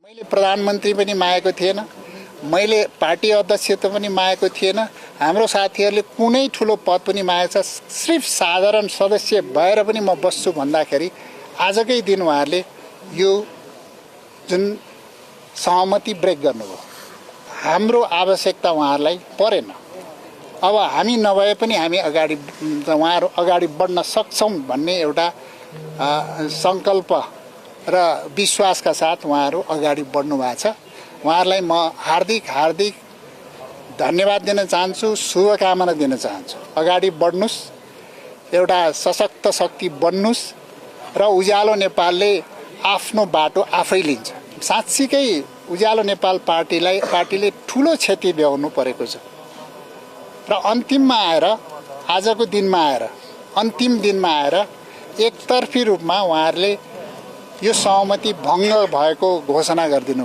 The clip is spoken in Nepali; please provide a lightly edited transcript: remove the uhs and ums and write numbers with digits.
मैले प्रधानमन्त्री पनि मागेको थिएन, मैले पार्टी अध्यक्ष पनि मागेको थिएन, हाम्रो साथीहरूले कुनै ठुलो पद पनि मागेको छ। सिर्फ साधारण सदस्य भएर पनि म बस्छु भन्दाखेरि आजकै दिन उहाँहरूले यो जुन सहमति ब्रेक गर्नुभयो। हाम्रो आवश्यकता उहाँहरूलाई परेन। अब हामी नभए पनि हामी उहाँहरू अगाडि बढ्न सक्छौँ भन्ने एउटा सङ्कल्प र विश्वासका साथ उहाँहरू अगाडि बढ्नु भएको छ। उहाँहरूलाई म हार्दिक धन्यवाद दिन चाहन्छु, शुभकामना दिन चाहन्छु। अगाडि बढ्नुस्, एउटा सशक्त शक्ति बन्नुस् र उज्यालो नेपालले आफ्नो बाटो आफै लिन्छ। साँच्चीकै उज्यालो नेपाल पार्टीले ठुलो क्षति भ्याउनु परेको छ र अन्तिममा आएर आजको दिनमा आएर अन्तिम दिनमा आएर एकतर्फी रूपमा उहाँहरूले यो सहमति भङ्ग भएको घोषणा गरिदिनु भयो।